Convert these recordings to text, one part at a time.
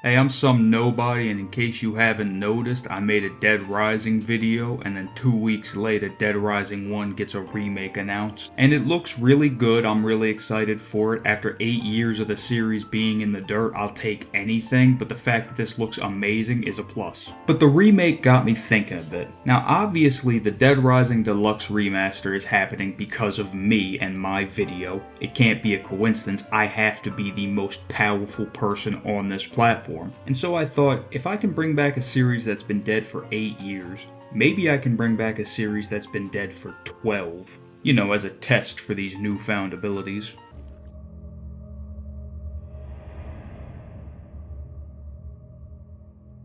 Hey, I'm some nobody, and in case you haven't noticed, I made a Dead Rising video, and then 2 weeks later, Dead Rising 1 gets a remake announced. And it looks really good, I'm really excited for it. After 8 years of the series being in the dirt, I'll take anything, but the fact that this looks amazing is a plus. But the remake got me thinking a bit. Now obviously, the Dead Rising Deluxe Remaster is happening because of me and my video. It can't be a coincidence, I have to be the most powerful person on this platform. And so I thought, if I can bring back a series that's been dead for 8 years, maybe I can bring back a series that's been dead for 12. You know, as a test for these newfound abilities.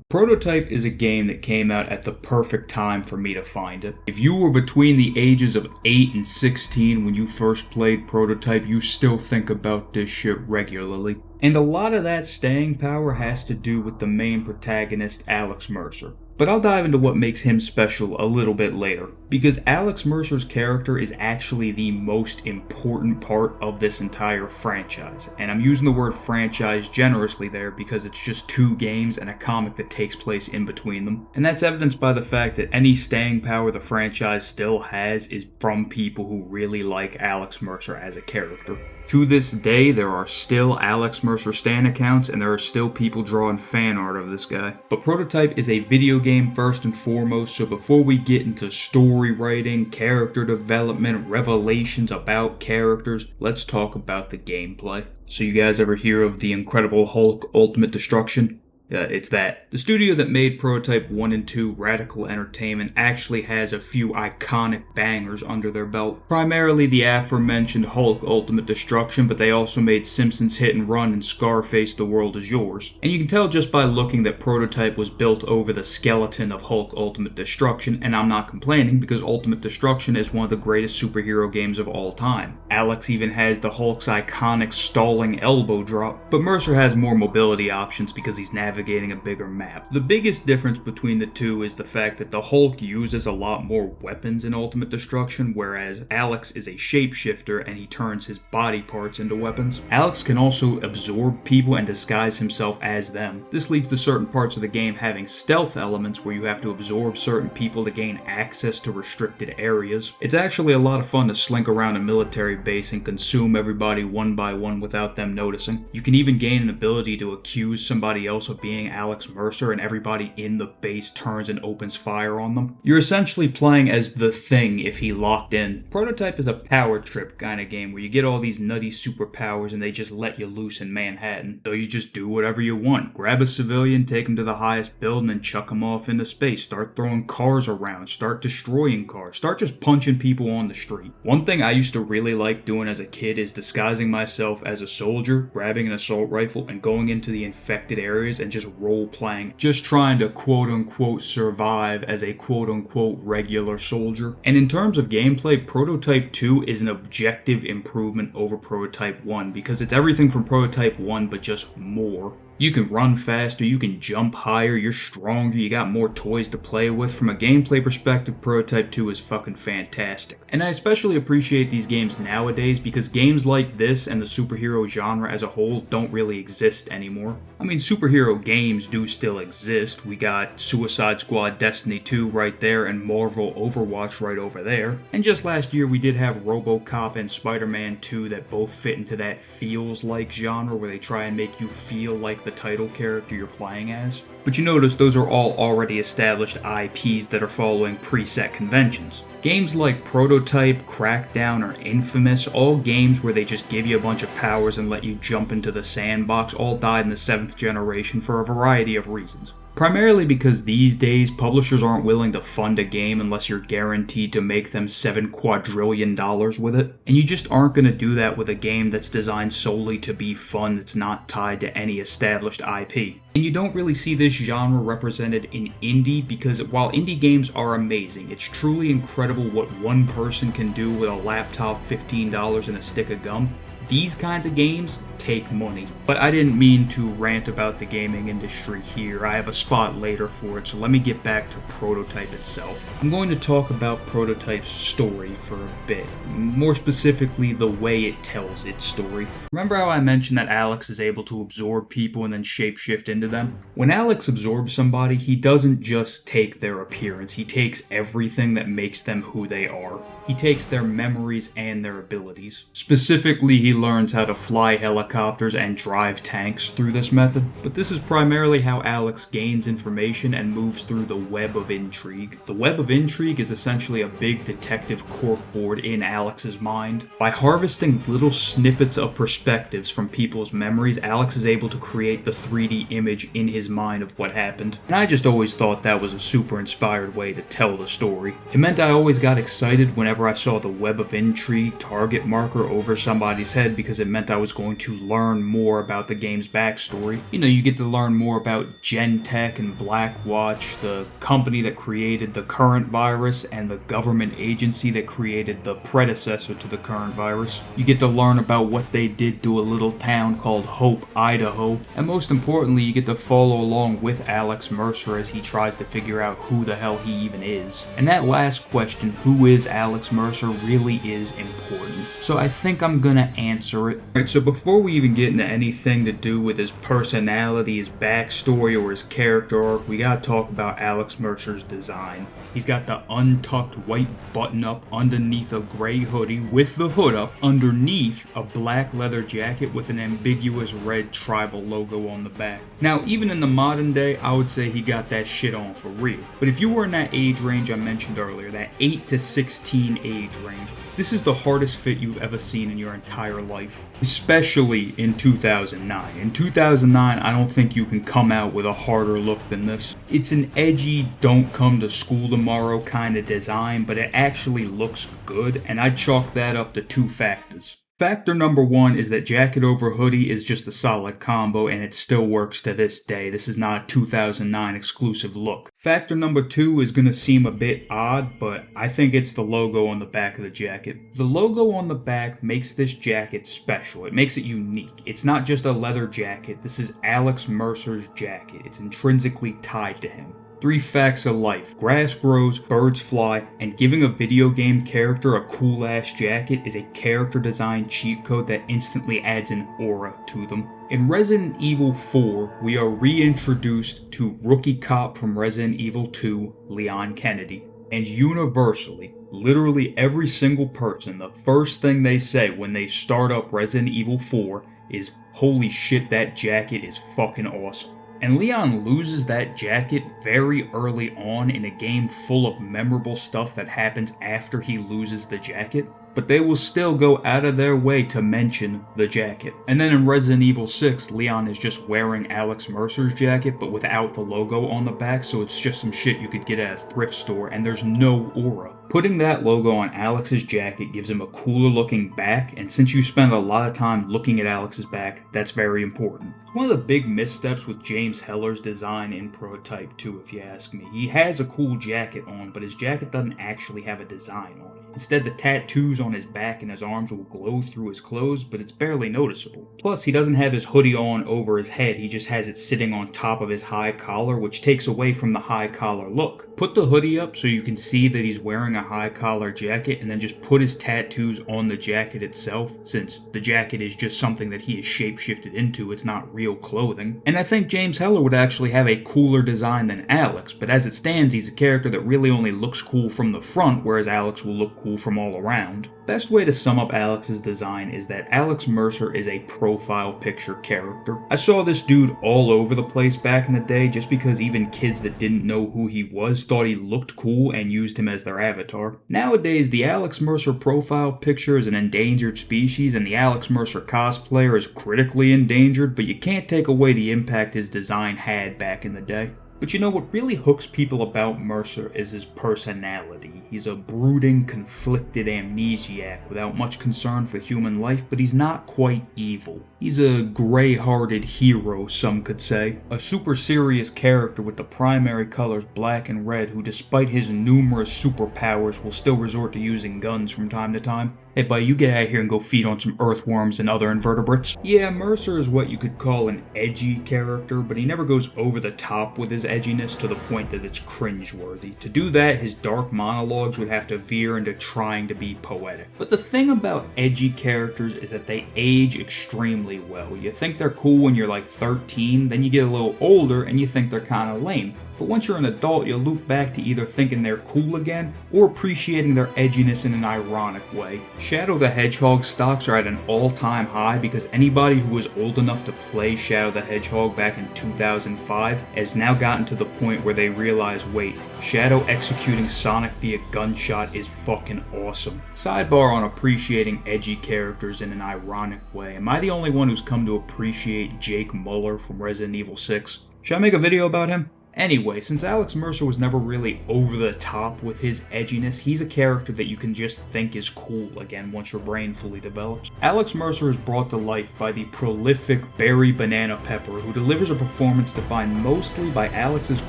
Prototype is a game that came out at the perfect time for me to find it. If you were between the ages of 8 and 16 when you first played Prototype, you still think about this shit regularly. And a lot of that staying power has to do with the main protagonist, Alex Mercer. But I'll dive into what makes him special a little bit later, because Alex Mercer's character is actually the most important part of this entire franchise. And I'm using the word franchise generously there because it's just 2 games and a comic that takes place in between them. And that's evidenced by the fact that any staying power the franchise still has is from people who really like Alex Mercer as a character. To this day, there are still Alex Mercer stan accounts, and there are still people drawing fan art of this guy. But Prototype is a video game first and foremost, so before we get into story writing, character development, revelations about characters, let's talk about the gameplay. So you guys ever hear of the Incredible Hulk Ultimate Destruction? It's that. The studio that made Prototype 1 and 2, Radical Entertainment, actually has a few iconic bangers under their belt. Primarily the aforementioned Hulk Ultimate Destruction, but they also made Simpsons Hit and Run and Scarface The World Is Yours. And you can tell just by looking that Prototype was built over the skeleton of Hulk Ultimate Destruction, and I'm not complaining because Ultimate Destruction is one of the greatest superhero games of all time. Alex even has the Hulk's iconic stalling elbow drop, but Mercer has more mobility options because he's navigating a bigger map. The biggest difference between the two is the fact that the Hulk uses a lot more weapons in Ultimate Destruction, whereas Alex is a shapeshifter and he turns his body parts into weapons. Alex can also absorb people and disguise himself as them. This leads to certain parts of the game having stealth elements where you have to absorb certain people to gain access to restricted areas. It's actually a lot of fun to slink around a military base and consume everybody one by one without them noticing. You can even gain an ability to accuse somebody else of being Alex Mercer and everybody in the base turns and opens fire on them. You're essentially playing as the Thing if he locked in. Prototype is a power trip kind of game where you get all these nutty superpowers and they just let you loose in Manhattan. So you just do whatever you want. Grab a civilian, take him to the highest building and chuck him off into space. Start throwing cars around, start destroying cars, start just punching people on the street. One thing I used to really like doing as a kid is disguising myself as a soldier, grabbing an assault rifle and going into the infected areas and just role-playing, just trying to quote-unquote survive as a quote-unquote regular soldier. And in terms of gameplay, Prototype 2 is an objective improvement over Prototype 1 because it's everything from Prototype 1 but just more. You can run faster, you can jump higher, you're stronger, you got more toys to play with. From a gameplay perspective, Prototype 2 is fucking fantastic. And I especially appreciate these games nowadays because games like this and the superhero genre as a whole don't really exist anymore. I mean, superhero games do still exist. We got Suicide Squad Destiny 2 right there and Marvel Overwatch right over there. And just last year we did have RoboCop and Spider-Man 2 that both fit into that feels-like genre where they try and make you feel like the title character you're playing as. But you notice those are all already established IPs that are following preset conventions. Games like Prototype, Crackdown, or Infamous, all games where they just give you a bunch of powers and let you jump into the sandbox, all died in the 7th generation for a variety of reasons. Primarily because these days, publishers aren't willing to fund a game unless you're guaranteed to make them $7 quadrillion with it. And you just aren't going to do that with a game that's designed solely to be fun that's not tied to any established IP. And you don't really see this genre represented in indie because while indie games are amazing, it's truly incredible what one person can do with a laptop, $15, and a stick of gum. These kinds of games take money. But I didn't mean to rant about the gaming industry here. I have a spot later for it, so let me get back to Prototype itself. I'm going to talk about Prototype's story for a bit. More specifically, the way it tells its story. Remember how I mentioned that Alex is able to absorb people and then shapeshift into them? When Alex absorbs somebody, he doesn't just take their appearance, he takes everything that makes them who they are. He takes their memories and their abilities. Specifically, he learns how to fly helicopters and drive tanks through this method. But this is primarily how Alex gains information and moves through the web of intrigue. The web of intrigue is essentially a big detective corkboard in Alex's mind. By harvesting little snippets of perspectives from people's memories, Alex is able to create the 3D image in his mind of what happened. And I just always thought that was a super inspired way to tell the story. It meant I always got excited whenever I saw the web of intrigue target marker over somebody's head, because it meant I was going to learn more about the game's backstory. You know, you get to learn more about Gentek and Blackwatch, the company that created the current virus and the government agency that created the predecessor to the current virus. You get to learn about what they did to a little town called Hope, Idaho. And most importantly, you get to follow along with Alex Mercer as he tries to figure out who the hell he even is. And that last question, who is Alex Mercer, really is important. So I think I'm gonna answer it. Alright, so before we even get into anything to do with his personality, his backstory, or his character arc, we gotta talk about Alex Mercer's design. He's got the untucked white button up underneath a gray hoodie with the hood up, underneath a black leather jacket with an ambiguous red tribal logo on the back. Now, even in the modern day, I would say he got that shit on for real. But if you were in that age range I mentioned earlier, that 8 to 16 age range, this is the hardest fit you've ever seen in your entire life. Especially in 2009. In 2009, I don't think you can come out with a harder look than this. It's an edgy, don't come to school tomorrow kind of design, but it actually looks good, and I'd chalk that up to two factors. Factor number one is that jacket over hoodie is just a solid combo, and it still works to this day. This is not a 2009 exclusive look. Factor number two is gonna seem a bit odd, but I think it's the logo on the back of the jacket. The logo on the back makes this jacket special. It makes it unique. It's not just a leather jacket. This is Alex Mercer's jacket. It's intrinsically tied to him. 3 facts of life. Grass grows, birds fly, and giving a video game character a cool-ass jacket is a character design cheat code that instantly adds an aura to them. In Resident Evil 4, we are reintroduced to rookie cop from Resident Evil 2, Leon Kennedy. And universally, literally every single person, the first thing they say when they start up Resident Evil 4 is, "Holy shit, that jacket is fucking awesome." And Leon loses that jacket very early on in a game full of memorable stuff that happens after he loses the jacket, but they will still go out of their way to mention the jacket. And then in Resident Evil 6, Leon is just wearing Alex Mercer's jacket, but without the logo on the back, so it's just some shit you could get at a thrift store, and there's no aura. Putting that logo on Alex's jacket gives him a cooler looking back, and since you spend a lot of time looking at Alex's back, that's very important. One of the big missteps with James Heller's design in Prototype 2, if you ask me. He has a cool jacket on, but his jacket doesn't actually have a design on it. Instead, the tattoos on his back and his arms will glow through his clothes, but it's barely noticeable. Plus, he doesn't have his hoodie on over his head, he just has it sitting on top of his high collar, which takes away from the high collar look. Put the hoodie up so you can see that he's wearing a high collar jacket, and then just put his tattoos on the jacket itself, since the jacket is just something that he is shapeshifted into, it's not real clothing. And I think James Heller would actually have a cooler design than Alex, but as it stands, he's a character that really only looks cool from the front, whereas Alex will look cool from all around. Best way to sum up Alex's design is that Alex Mercer is a profile picture character. I saw this dude all over the place back in the day just because even kids that didn't know who he was thought he looked cool and used him as their avatar. Nowadays, the Alex Mercer profile picture is an endangered species and the Alex Mercer cosplayer is critically endangered, but you can't take away the impact his design had back in the day. But you know what really hooks people about Mercer is his personality. He's a brooding, conflicted amnesiac without much concern for human life, but he's not quite evil. He's a grey-hearted hero, some could say. A super serious character with the primary colors black and red who, despite his numerous superpowers, will still resort to using guns from time to time. Hey buddy, you get out of here and go feed on some earthworms and other invertebrates. Yeah, Mercer is what you could call an edgy character, but he never goes over the top with his edginess to the point that it's cringeworthy. To do that, his dark monologues would have to veer into trying to be poetic. But the thing about edgy characters is that they age extremely well. You think they're cool when you're like 13, then you get a little older and you think they're kind of lame. But once you're an adult, you'll loop back to either thinking they're cool again, or appreciating their edginess in an ironic way. Shadow the Hedgehog stocks are at an all-time high because anybody who was old enough to play Shadow the Hedgehog back in 2005 has now gotten to the point where they realize, wait, Shadow executing Sonic via gunshot is fucking awesome. Sidebar on appreciating edgy characters in an ironic way. Am I the only one who's come to appreciate Jake Muller from Resident Evil 6? Should I make a video about him? Anyway, since Alex Mercer was never really over the top with his edginess, he's a character that you can just think is cool again once your brain fully develops. Alex Mercer is brought to life by the prolific Barry Banana Pepper, who delivers a performance defined mostly by Alex's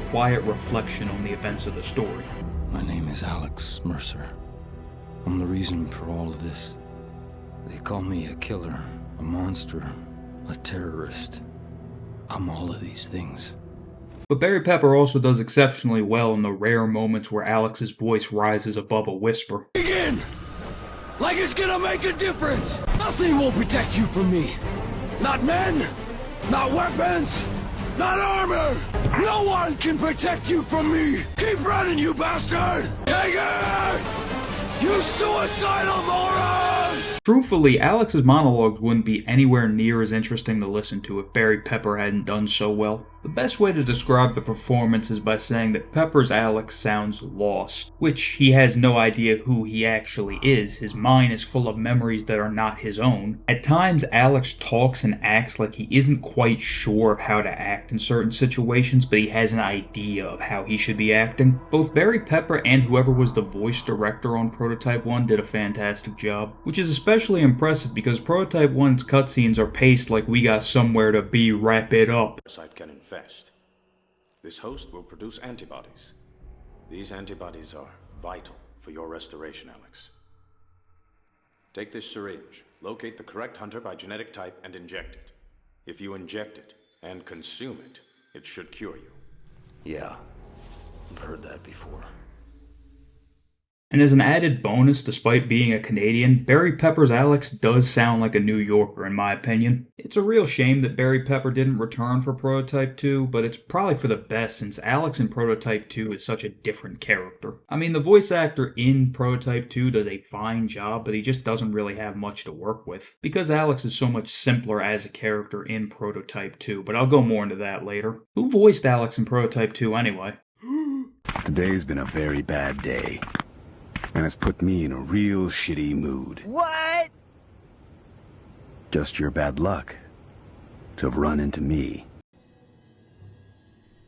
quiet reflection on the events of the story. My name is Alex Mercer. I'm the reason for all of this. They call me a killer, a monster, a terrorist. I'm all of these things. But Barry Pepper also does exceptionally well in the rare moments where Alex's voice rises above a whisper. Begin! Like it's gonna make a difference! Nothing will protect you from me! Not men! Not weapons! Not armor! No one can protect you from me! Keep running, you bastard! Take it! You suicidal moron! Truthfully, Alex's monologues wouldn't be anywhere near as interesting to listen to if Barry Pepper hadn't done so well. The best way to describe the performance is by saying that Pepper's Alex sounds lost, which he has no idea who he actually is. His mind is full of memories that are not his own. At times, Alex talks and acts like he isn't quite sure of how to act in certain situations, but he has an idea of how he should be acting. Both Barry Pepper and whoever was the voice director on Prototype 1 did a fantastic job, which is especially impressive because Prototype 1's cutscenes are paced like we got somewhere to be, wrap it up. Can infest. This host will produce antibodies. These antibodies are vital for your restoration, Alex. Take this syringe, locate the correct hunter by genetic type, and inject it. If you inject it and consume it, it should cure you. Yeah, I've heard that before. And as an added bonus, despite being a Canadian, Barry Pepper's Alex does sound like a New Yorker in my opinion. It's a real shame that Barry Pepper didn't return for Prototype 2, but it's probably for the best since Alex in Prototype 2 is such a different character. I mean, the voice actor in Prototype 2 does a fine job, but he just doesn't really have much to work with, because Alex is so much simpler as a character in Prototype 2, but I'll go more into that later. Who voiced Alex in Prototype 2 anyway? Today's been a very bad day. And it's put me in a real shitty mood. What? Just your bad luck to have run into me.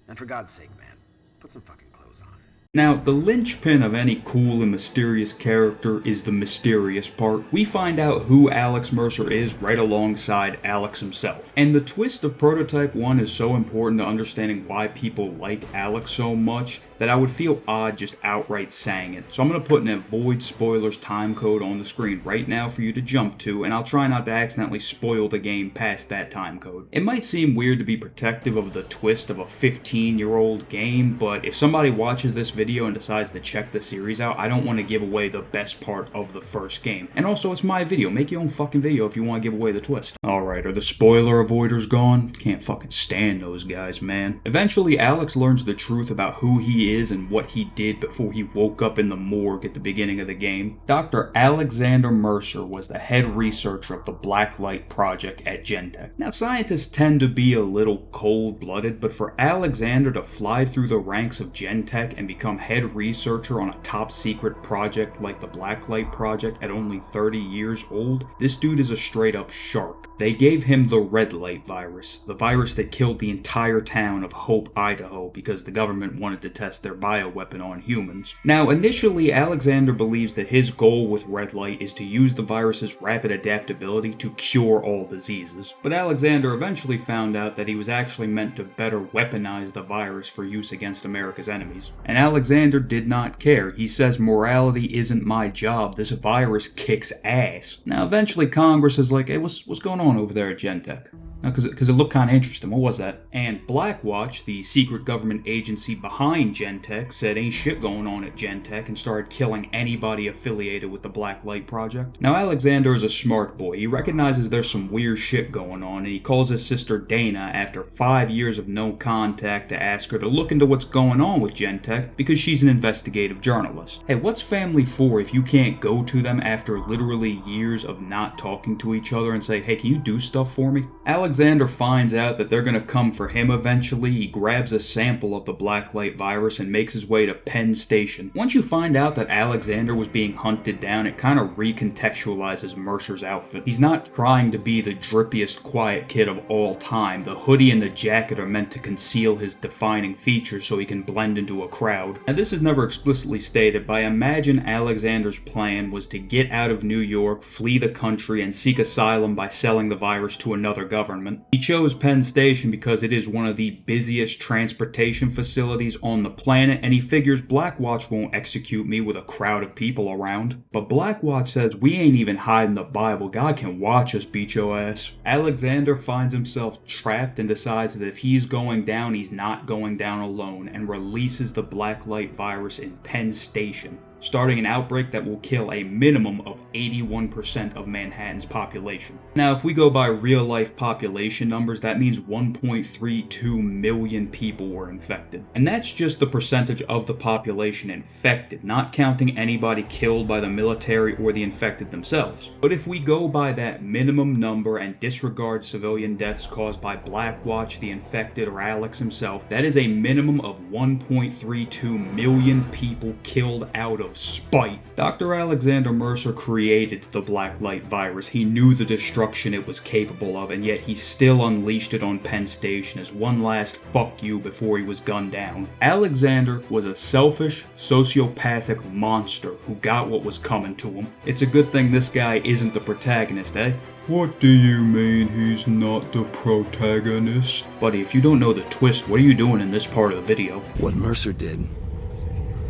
And for God's sake, man, put some fucking clothes on. Now, the linchpin of any cool and mysterious character is the mysterious part. We find out who Alex Mercer is right alongside Alex himself. And the twist of Prototype 1 is so important to understanding why people like Alex so much that I would feel odd just outright saying it. So I'm going to put an avoid spoilers time code on the screen right now for you to jump to, and I'll try not to accidentally spoil the game past that time code. It might seem weird to be protective of the twist of a 15-year-old game, but if somebody watches this video and decides to check the series out, I don't want to give away the best part of the first game. And also, it's my video. Make your own fucking video if you want to give away the twist. Alright, are the spoiler avoiders gone? Can't fucking stand those guys, man. Eventually, Alex learns the truth about who he is and what he did before he woke up in the morgue at the beginning of the game. Dr. Alexander Mercer was the head researcher of the Blacklight Project at Gentek. Now, scientists tend to be a little cold-blooded, but for Alexander to fly through the ranks of Gentek and become head researcher on a top-secret project like the Blacklight Project at only 30 years old, this dude is a straight-up shark. They gave him the red light virus, the virus that killed the entire town of Hope, Idaho, because the government wanted to test test their bioweapon on humans. Now, initially, Alexander believes that his goal with Red Light is to use the virus's rapid adaptability to cure all diseases. But Alexander eventually found out that he was actually meant to better weaponize the virus for use against America's enemies. And Alexander did not care. He says, morality isn't my job, this virus kicks ass. Now, eventually Congress is like, hey, what's going on over there at Gentech? Because it looked kind of interesting. What was that? And Blackwatch, the secret government agency behind Gentech, said ain't shit going on at Gentech and started killing anybody affiliated with the Black Light Project. Now, Alexander is a smart boy. He recognizes there's some weird shit going on, and he calls his sister Dana after 5 years of no contact to ask her to look into what's going on with Gentech because she's an investigative journalist. Hey, what's family for if you can't go to them after literally years of not talking to each other and say, hey, can you do stuff for me? Alexander finds out that they're gonna come for him eventually. He grabs a sample of the Blacklight virus and makes his way to Penn Station. Once you find out that Alexander was being hunted down, it kind of recontextualizes Mercer's outfit. He's not trying to be the drippiest quiet kid of all time. The hoodie and the jacket are meant to conceal his defining features so he can blend into a crowd. Now, this is never explicitly stated, but I imagine Alexander's plan was to get out of New York, flee the country, and seek asylum by selling the virus to another government. He chose Penn Station because it is one of the busiest transportation facilities on the planet, and he figures Blackwatch won't execute me with a crowd of people around. But Blackwatch says, we ain't even hiding the Bible, God can watch us beat your ass. Alexander finds himself trapped and decides that if he's going down, he's not going down alone, and releases the Blacklight virus in Penn Station, starting an outbreak that will kill a minimum of 81% of Manhattan's population. Now, if we go by real-life population numbers, that means 1.32 million people were infected. And that's just the percentage of the population infected, not counting anybody killed by the military or the infected themselves. But if we go by that minimum number and disregard civilian deaths caused by Blackwatch, the infected, or Alex himself, that is a minimum of 1.32 million people killed out of spite. Dr. Alexander Mercer created the Blacklight virus. He knew the destruction it was capable of, and yet he still unleashed it on Penn Station as one last fuck you before he was gunned down. Alexander was a selfish, sociopathic monster who got what was coming to him. It's a good thing this guy isn't the protagonist, eh? What do you mean he's not the protagonist? Buddy, if you don't know the twist, what are you doing in this part of the video? What Mercer did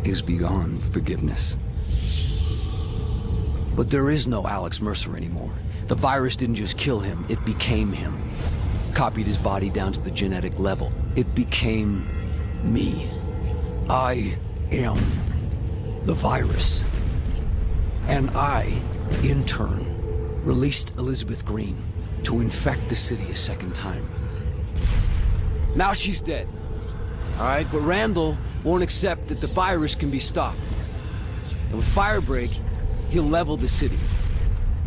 is beyond forgiveness. But there is no Alex Mercer anymore. The virus didn't just kill him, it became him. Copied his body down to the genetic level. It became me. I am the virus. And I, in turn, released Elizabeth Green to infect the city a second time. Now she's dead. Alright, but Randall won't accept that the virus can be stopped. And with Firebreak, he'll level the city.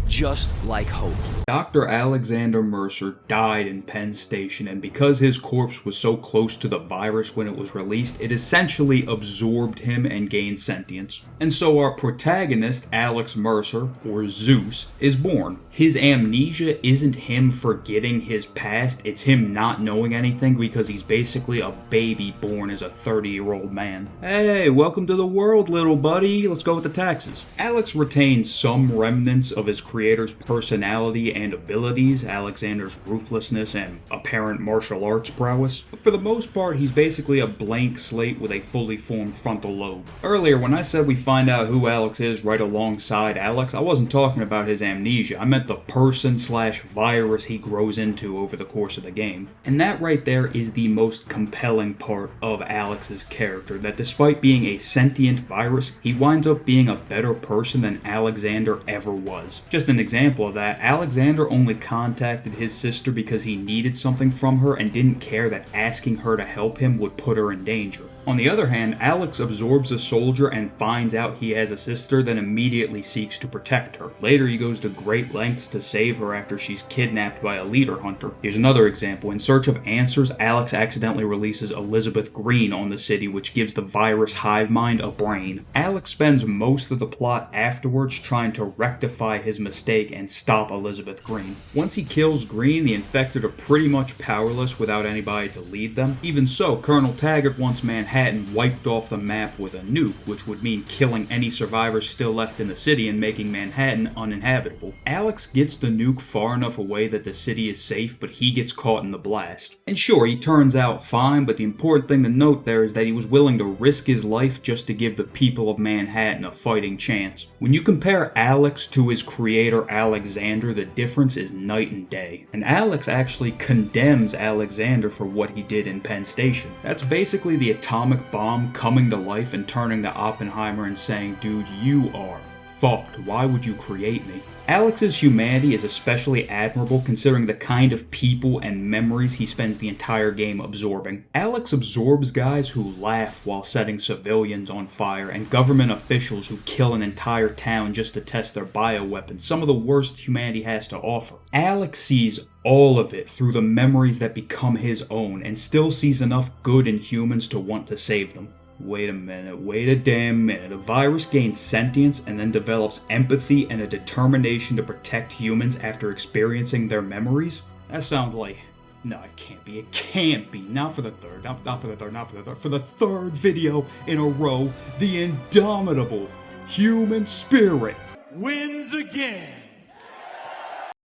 Just like Hope. Dr. Alexander Mercer died in Penn Station, and because his corpse was so close to the virus when it was released, it essentially absorbed him and gained sentience. And so our protagonist, Alex Mercer, or Zeus, is born. His amnesia isn't him forgetting his past, it's him not knowing anything because he's basically a baby born as a 30-year-old man. Hey, welcome to the world, little buddy. Let's go with the taxes. Alex retains some remnants of his creator's personality and abilities, Alexander's ruthlessness and apparent martial arts prowess. But for the most part, he's basically a blank slate with a fully formed frontal lobe. Earlier, when I said we find out who Alex is right alongside Alex, I wasn't talking about his amnesia. I meant the person/virus he grows into over the course of the game. And that right there is the most compelling part of Alex's character, that despite being a sentient virus, he winds up being a better person than Alexander ever was. Just an example of that, Alexander only contacted his sister because he needed something from her and didn't care that asking her to help him would put her in danger. On the other hand, Alex absorbs a soldier and finds out he has a sister, then immediately seeks to protect her. Later, he goes to great lengths to save her after she's kidnapped by a leader hunter. Here's another example. In search of answers, Alex accidentally releases Elizabeth Green on the city, which gives the virus hive mind a brain. Alex spends most of the plot afterwards trying to rectify his mistake mistake and stop Elizabeth Green. Once he kills Green, the infected are pretty much powerless without anybody to lead them. Even so, Colonel Taggart wants Manhattan wiped off the map with a nuke, which would mean killing any survivors still left in the city and making Manhattan uninhabitable. Alex gets the nuke far enough away that the city is safe, but he gets caught in the blast. And sure, he turns out fine, but the important thing to note there is that he was willing to risk his life just to give the people of Manhattan a fighting chance. When you compare Alex to his creator Alexander, the difference is night and day. And Alex actually condemns Alexander for what he did in Penn Station. That's basically the atomic bomb coming to life and turning to Oppenheimer and saying, dude, you are fucked. Why would you create me? Alex's humanity is especially admirable considering the kind of people and memories he spends the entire game absorbing. Alex absorbs guys who laugh while setting civilians on fire and government officials who kill an entire town just to test their bioweapons, some of the worst humanity has to offer. Alex sees all of it through the memories that become his own and still sees enough good in humans to want to save them. Wait a minute, wait a damn minute. A virus gains sentience and then develops empathy and a determination to protect humans after experiencing their memories? That sounds like... No, it can't be. It can't be. Not for the third. Not for the third. For the third video in a row, the indomitable human spirit Wins again.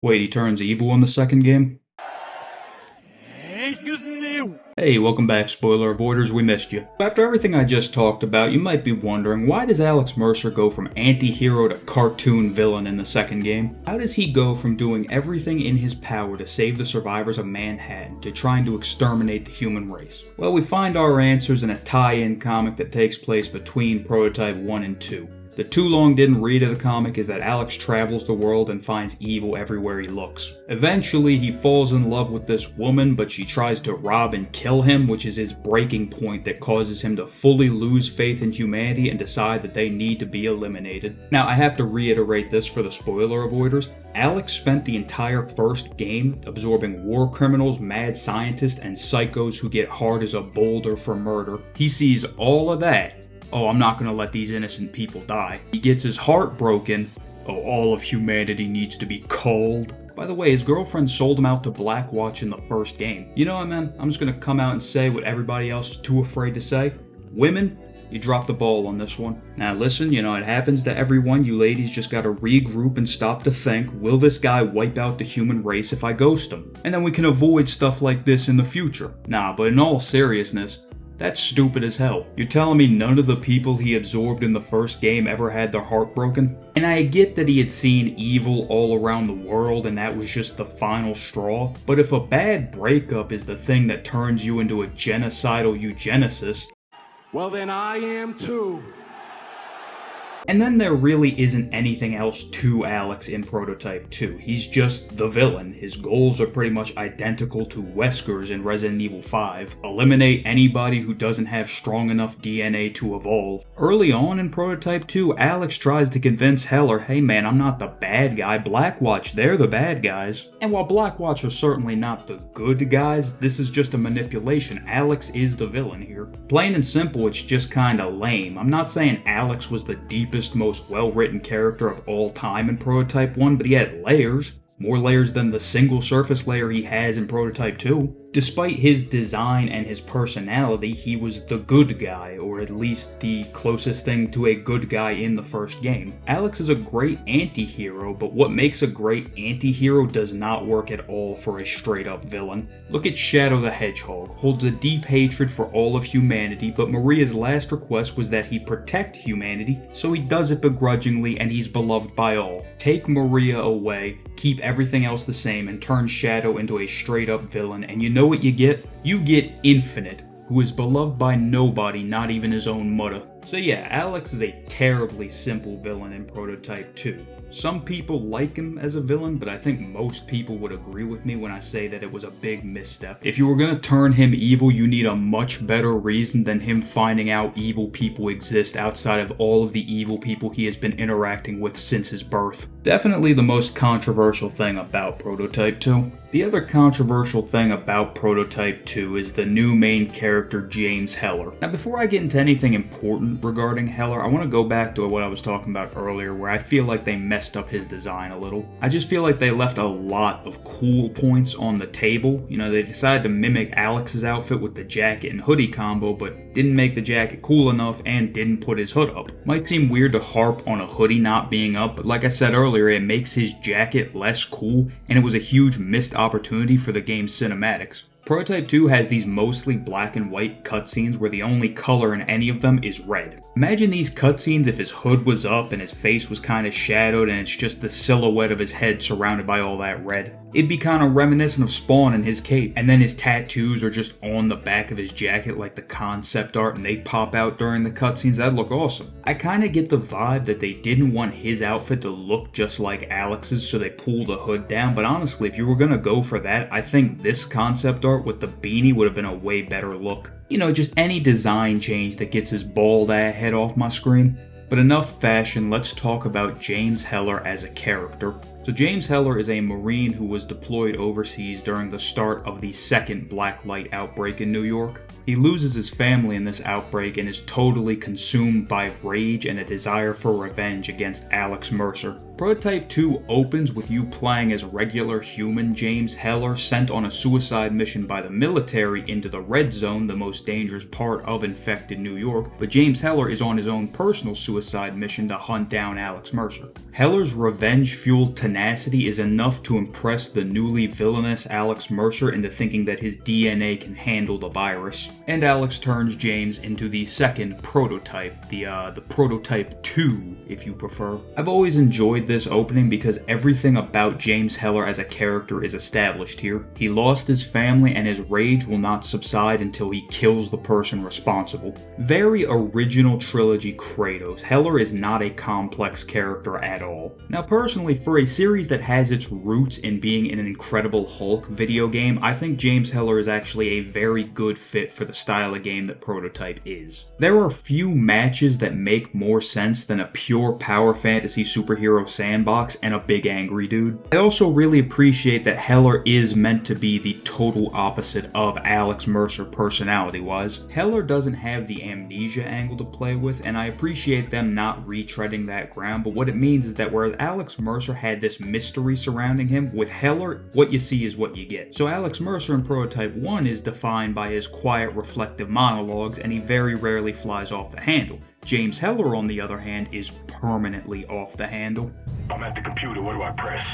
Wait, he turns evil in the second game? Hey, welcome back, spoiler avoiders, we missed you. After everything I just talked about, you might be wondering, why does Alex Mercer go from anti-hero to cartoon villain in the second game? How does he go from doing everything in his power to save the survivors of Manhattan to trying to exterminate the human race? Well, we find our answers in a tie-in comic that takes place between Prototype 1 and 2. The too long didn't read of the comic is that Alex travels the world and finds evil everywhere he looks. Eventually, he falls in love with this woman, but she tries to rob and kill him, which is his breaking point that causes him to fully lose faith in humanity and decide that they need to be eliminated. Now, I have to reiterate this for the spoiler avoiders. Alex spent the entire first game absorbing war criminals, mad scientists, and psychos who get hard as a boulder for murder. He sees all of that. Oh, I'm not gonna let these innocent people die. He gets his heart broken. Oh, all of humanity needs to be culled. By the way, his girlfriend sold him out to Blackwatch in the first game. You know what, man? I'm just gonna come out and say what everybody else is too afraid to say. Women, you dropped the ball on this one. Now listen, you know, it happens to everyone. You ladies just gotta regroup and stop to think, will this guy wipe out the human race if I ghost him? And then we can avoid stuff like this in the future. Nah, but in all seriousness, that's stupid as hell. You're telling me none of the people he absorbed in the first game ever had their heart broken? And I get that he had seen evil all around the world and that was just the final straw, but if a bad breakup is the thing that turns you into a genocidal eugenicist, Well, then I am too. and then there really isn't anything else to Alex in Prototype 2. He's just the villain. His goals are pretty much identical to Wesker's in Resident Evil 5. Eliminate anybody who doesn't have strong enough DNA to evolve. Early on in Prototype 2, Alex tries to convince Heller, hey man, I'm not the bad guy. Blackwatch, they're the bad guys. And while Blackwatch are certainly not the good guys, this is just a manipulation. Alex is the villain here. Plain and simple, it's just kinda lame. I'm not saying Alex was the deepest, most well-written character of all time in Prototype 1, but he had layers. More layers than the single surface layer he has in Prototype 2. Despite his design and his personality, he was the good guy, or at least the closest thing to a good guy in the first game. Alex is a great anti-hero, but what makes a great anti-hero does not work at all for a straight-up villain. Look at Shadow the Hedgehog, holds a deep hatred for all of humanity, but Maria's last request was that he protect humanity, so he does it begrudgingly and he's beloved by all. Take Maria away, keep everything else the same, and turn Shadow into a straight-up villain, and you know what you get? You get Infinite, who is beloved by nobody, not even his own mother. So yeah, Alex is a terribly simple villain in Prototype 2. Some people like him as a villain, but I think most people would agree with me when I say that it was a big misstep. If you were gonna turn him evil, you need a much better reason than him finding out evil people exist outside of all of the evil people he has been interacting with since his birth. Definitely the most controversial thing about Prototype 2. The other controversial thing about Prototype 2 is the new main character, James Heller. Now before I get into anything important important regarding Heller, I want to go back to what I was talking about earlier, where I feel like they messed up his design a little. I just feel like they left a lot of cool points on the table. You know, they decided to mimic Alex's outfit with the jacket and hoodie combo, but didn't make the jacket cool enough and didn't put his hood up. Might seem weird to harp on a hoodie not being up, but like I said earlier, it makes his jacket less cool, and it was a huge missed opportunity for the game's cinematics. Prototype 2 has these mostly black and white cutscenes where the only color in any of them is red. Imagine these cutscenes if his hood was up and his face was kind of shadowed and it's just the silhouette of his head surrounded by all that red. It'd be kind of reminiscent of Spawn and his cape, and then his tattoos are just on the back of his jacket like the concept art and they pop out during the cutscenes. That'd look awesome. I kind of get the vibe that they didn't want his outfit to look just like Alex's, so they pulled the hood down, but honestly, if you were gonna go for that, I think this concept art with the beanie would have been a way better look. You know, just any design change that gets his bald ass head off my screen. But enough fashion, let's talk about James Heller as a character. So James Heller is a Marine who was deployed overseas during the start of the second Blacklight outbreak in New York. He loses his family in this outbreak and is totally consumed by rage and a desire for revenge against Alex Mercer. Prototype 2 opens with you playing as regular human James Heller sent on a suicide mission by the military into the Red Zone, the most dangerous part of infected New York, but James Heller is on his own personal suicide mission to hunt down Alex Mercer. Heller's revenge-fueled tenacity is enough to impress the newly villainous Alex Mercer into thinking that his DNA can handle the virus. And Alex turns James into the second prototype, the Prototype 2, if you prefer. I've always enjoyed this opening because everything about James Heller as a character is established here. He lost his family and his rage will not subside until he kills the person responsible. Very original trilogy Kratos. Heller is not a complex character at all. Now personally, for a series that has its roots in being in an Incredible Hulk video game, I think James Heller is actually a very good fit for the style of game that Prototype is. There are few matches that make more sense than a pure power fantasy superhero sandbox and a big angry dude. I also really appreciate that Heller is meant to be the total opposite of Alex Mercer personality-wise. Heller doesn't have the amnesia angle to play with, and I appreciate them not retreading that ground, but what it means is that whereas Alex Mercer had this mystery surrounding him, with Heller, what you see is what you get. So Alex Mercer in Prototype 1 is defined by his quiet, reflective monologues, and he very rarely flies off the handle. James Heller, on the other hand, is permanently off the handle. I'm at the computer, what do I press?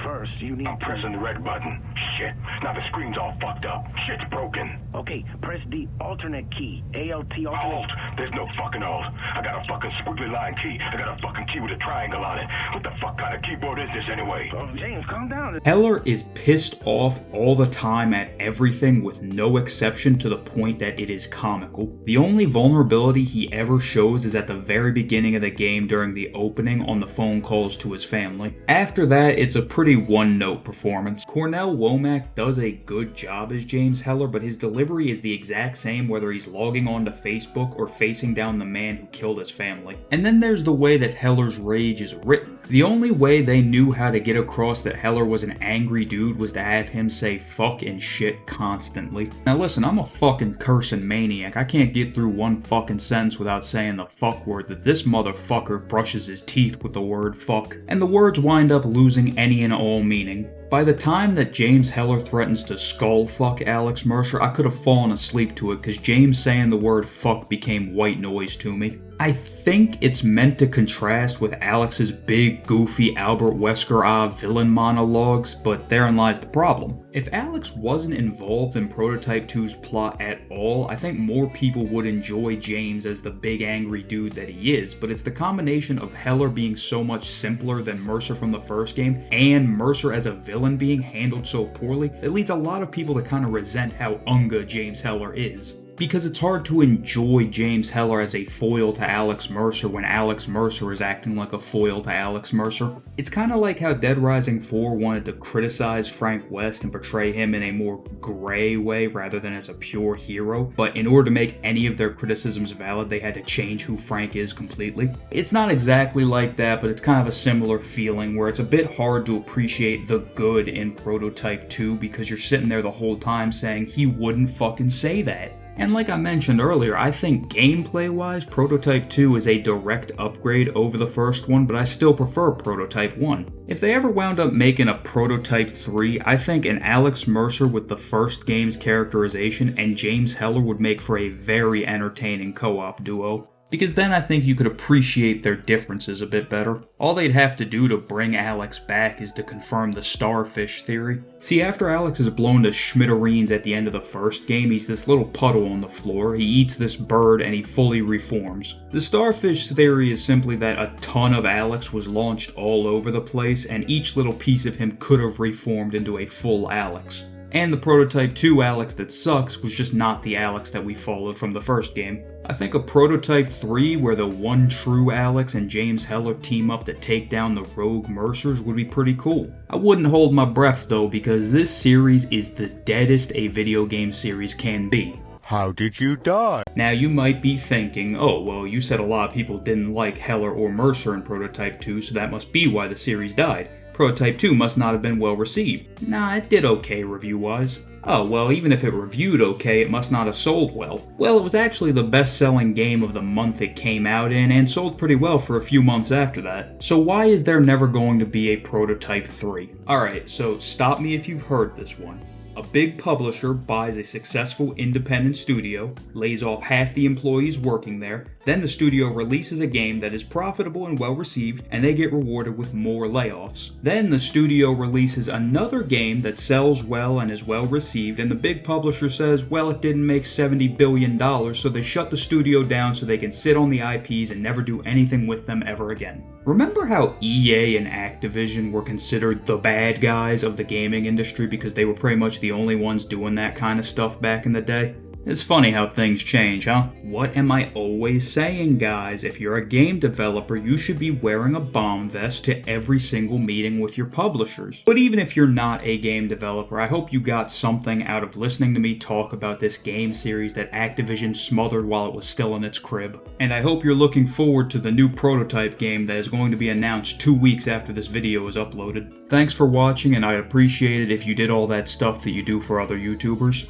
First, you need I'm pressing the red button. Shit, now the screen's all fucked up. Shit's broken. Okay, press the alternate key. ALT alternate. Alt? There's no fucking alt. I got a fucking squiggly line key. I got a fucking key with a triangle on it. What the fuck kind of keyboard is this anyway? Oh, James, calm down. Heller is pissed off all the time at everything with no exception to the point that it is comical. The only vulnerability he ever shows is at the very beginning of the game during the opening on the phone calls to his family. After that, it's a pretty one-note performance. Cornell Womack does a good job as James Heller, but his delivery is the exact same whether he's logging onto Facebook or facing down the man who killed his family. And then there's the way that Heller's rage is written. The only way they knew how to get across that Heller was an angry dude was to have him say fuck and shit constantly. Now listen, I'm a fucking cursing maniac. I can't get through one fucking sentence without saying the fuck word, that this motherfucker brushes his teeth with the word fuck, and the words wind up losing any and all meaning. By the time that James Heller threatens to skull fuck Alex Mercer, I could have fallen asleep to it because James saying the word fuck became white noise to me. I think it's meant to contrast with Alex's big, goofy Albert Wesker villain monologues, but therein lies the problem. If Alex wasn't involved in Prototype 2's plot at all, I think more people would enjoy James as the big angry dude that he is, but it's the combination of Heller being so much simpler than Mercer from the first game, and Mercer as a villain being handled so poorly, that leads a lot of people to kind of resent how unga James Heller is. Because it's hard to enjoy James Heller as a foil to Alex Mercer when Alex Mercer is acting like a foil to Alex Mercer. It's kind of like how Dead Rising 4 wanted to criticize Frank West and portray him in a more gray way rather than as a pure hero, but in order to make any of their criticisms valid, they had to change who Frank is completely. It's not exactly like that, but it's kind of a similar feeling where it's a bit hard to appreciate the good in Prototype 2 because you're sitting there the whole time saying he wouldn't fucking say that. And like I mentioned earlier, I think gameplay-wise, Prototype 2 is a direct upgrade over the first one, but I still prefer Prototype 1. If they ever wound up making a Prototype 3, I think an Alex Mercer with the first game's characterization and James Heller would make for a very entertaining co-op duo. Because then I think you could appreciate their differences a bit better. All they'd have to do to bring Alex back is to confirm the starfish theory. See, after Alex is blown to smithereens at the end of the first game, he's this little puddle on the floor, he eats this bird, and he fully reforms. The starfish theory is simply that a ton of Alex was launched all over the place, and each little piece of him could have reformed into a full Alex. And the Prototype 2 Alex that sucks was just not the Alex that we followed from the first game. I think a Prototype 3 where the one true Alex and James Heller team up to take down the rogue Mercers would be pretty cool. I wouldn't hold my breath though, because this series is the deadest a video game series can be. How did you die? Now you might be thinking, oh well, you said a lot of people didn't like Heller or Mercer in Prototype 2, so that must be why the series died. Prototype 2 must not have been well received. Nah, it did okay review-wise. Oh, well, even if it reviewed okay, it must not have sold well. Well, it was actually the best-selling game of the month it came out in, and sold pretty well for a few months after that. So why is there never going to be a Prototype 3? Alright, so stop me if you've heard this one. A big publisher buys a successful independent studio, lays off half the employees working there, then the studio releases a game that is profitable and well received, and they get rewarded with more layoffs. Then the studio releases another game that sells well and is well received, and the big publisher says, well, it didn't make $70 billion, so they shut the studio down so they can sit on the IPs and never do anything with them ever again. Remember how EA and Activision were considered the bad guys of the gaming industry because they were pretty much the only ones doing that kind of stuff back in the day? It's funny how things change, huh? What am I always saying, guys? If you're a game developer, you should be wearing a bomb vest to every single meeting with your publishers. But even if you're not a game developer, I hope you got something out of listening to me talk about this game series that Activision smothered while it was still in its crib. And I hope you're looking forward to the new Prototype game that is going to be announced 2 weeks after this video is uploaded. Thanks for watching, and I'd appreciate it if you did all that stuff that you do for other YouTubers.